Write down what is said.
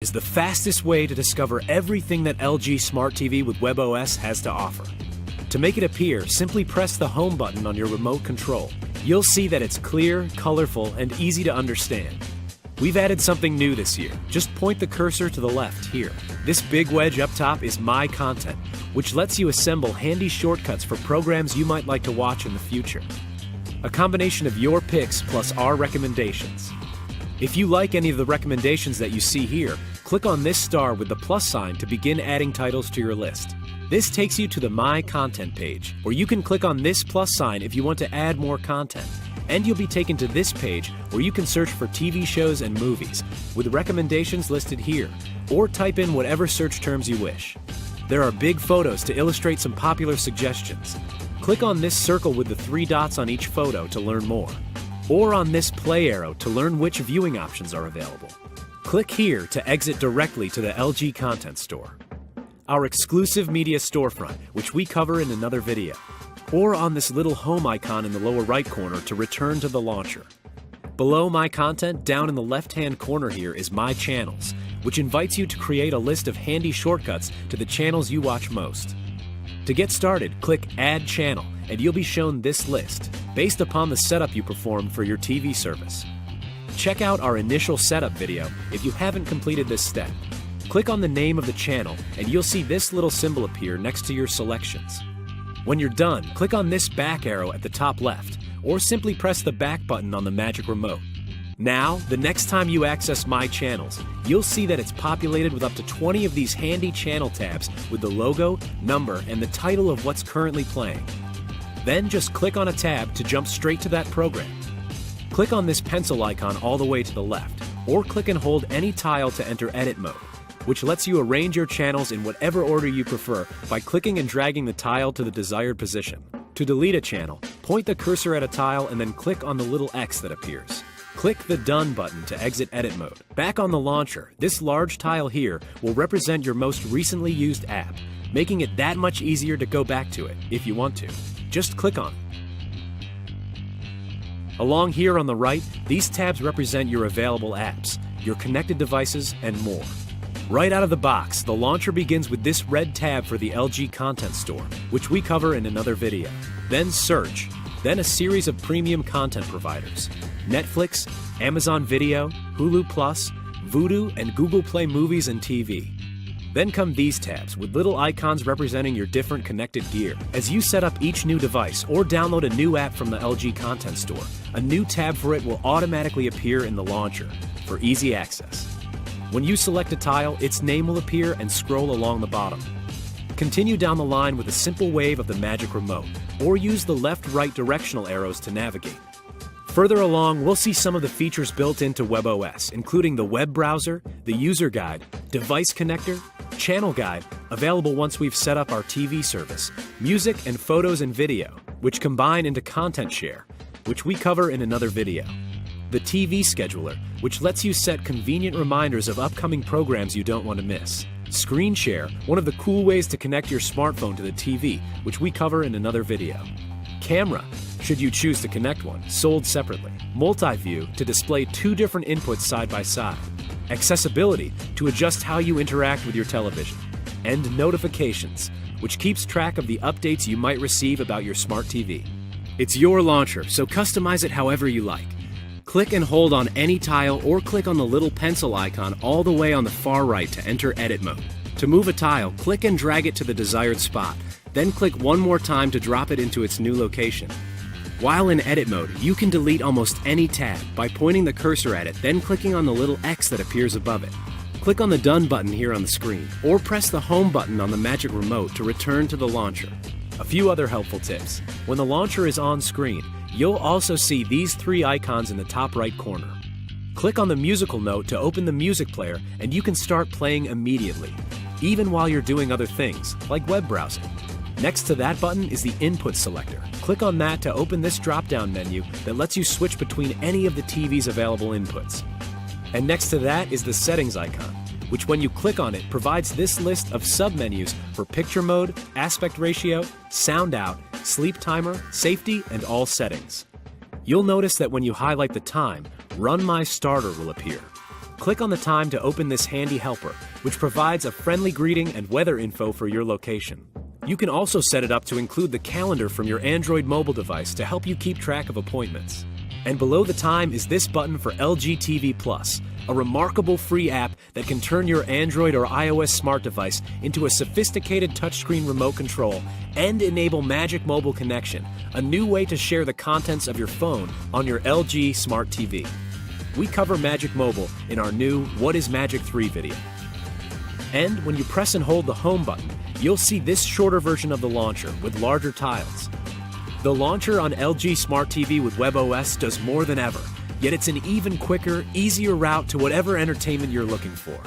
is the fastest way to discover everything that LG Smart TV with WebOS has to offer. To make it appear, simply press the home button on your remote control. You'll see that it's clear, colorful, and easy to understand. We've added something new this year. Just point the cursor to the left here. This big wedge up top is My Content, which lets you assemble handy shortcuts for programs you might like to watch in the future. A combination of your picks plus our recommendations. If you like any of the recommendations that you see here, click on this star with the plus sign to begin adding titles to your list. This takes you to the My Content page, where you can click on this plus sign if you want to add more content. And you'll be taken to this page where you can search for TV shows and movies, with recommendations listed here, or type in whatever search terms you wish. There are big photos to illustrate some popular suggestions. Click on this circle with the 3 dots on each photo to learn more, or on this play arrow to learn which viewing options are available. Click here to exit directly to the LG Content Store, our exclusive media storefront, which we cover in another video, or on this little home icon in the lower right corner to return to the launcher. Below My Content, down in the left-hand corner here is My Channels, which invites you to create a list of handy shortcuts to the channels you watch most. To get started, click Add Channel, and you'll be shown this list, based upon the setup you performed for your TV service. Check out our initial setup video if you haven't completed this step. Click on the name of the channel, and you'll see this little symbol appear next to your selections. When you're done, click on this back arrow at the top left, or simply press the back button on the magic remote. Now, the next time you access My Channels, you'll see that it's populated with up to 20 of these handy channel tabs with the logo, number, and the title of what's currently playing. Then just click on a tab to jump straight to that program. Click on this pencil icon all the way to the left, or click and hold any tile to enter edit mode, which lets you arrange your channels in whatever order you prefer by clicking and dragging the tile to the desired position. To delete a channel, point the cursor at a tile and then click on the little X that appears. Click the Done button to exit edit mode. Back on the launcher, this large tile here will represent your most recently used app, making it that much easier to go back to it if you want to. Just click on it. Along here on the right, these tabs represent your available apps, your connected devices, and more. Right out of the box, the launcher begins with this red tab for the LG Content Store, which we cover in another video. Then Search, then a series of premium content providers: Netflix, Amazon Video, Hulu Plus, Vudu, and Google Play Movies and TV. Then come these tabs with little icons representing your different connected gear. As you set up each new device or download a new app from the LG Content Store, a new tab for it will automatically appear in the launcher for easy access. When you select a tile, its name will appear and scroll along the bottom. Continue down the line with a simple wave of the magic remote, or use the left-right directional arrows to navigate. Further along, we'll see some of the features built into WebOS, including the web browser, the user guide, device connector, channel guide, available once we've set up our TV service, music and photos and video, which combine into content share, which we cover in another video. The TV scheduler, which lets you set convenient reminders of upcoming programs you don't want to miss. Screen share, one of the cool ways to connect your smartphone to the TV, which we cover in another video. Camera, should you choose to connect one, sold separately. Multi-view, to display 2 different inputs side by side. Accessibility, to adjust how you interact with your television. And notifications, which keeps track of the updates you might receive about your smart TV. It's your launcher, so customize it however you like. Click and hold on any tile or click on the little pencil icon all the way on the far right to enter edit mode. To move a tile, click and drag it to the desired spot, then click one more time to drop it into its new location. While in edit mode, you can delete almost any tab by pointing the cursor at it, then clicking on the little X that appears above it. Click on the Done button here on the screen, or press the Home button on the magic remote to return to the launcher. A few other helpful tips. When the launcher is on screen, you'll also see these 3 icons in the top right corner. Click on the musical note to open the music player and you can start playing immediately, even while you're doing other things, like web browsing. Next to that button is the Input selector. Click on that to open this drop-down menu that lets you switch between any of the TV's available inputs. And next to that is the Settings icon, which when you click on it provides this list of submenus for picture mode, aspect ratio, sound out, sleep timer, safety, and all settings. You'll notice that when you highlight the time, Run My Starter will appear. Click on the time to open this handy helper, which provides a friendly greeting and weather info for your location. You can also set it up to include the calendar from your Android mobile device to help you keep track of appointments. And below the time is this button for LG TV Plus, a remarkable free app that can turn your Android or iOS smart device into a sophisticated touchscreen remote control and enable Magic Mobile Connection, a new way to share the contents of your phone on your LG Smart TV. We cover Magic Mobile in our new What is Magic 3 video. And when you press and hold the home button, you'll see this shorter version of the launcher with larger tiles. The launcher on LG Smart TV with WebOS does more than ever, yet it's an even quicker, easier route to whatever entertainment you're looking for.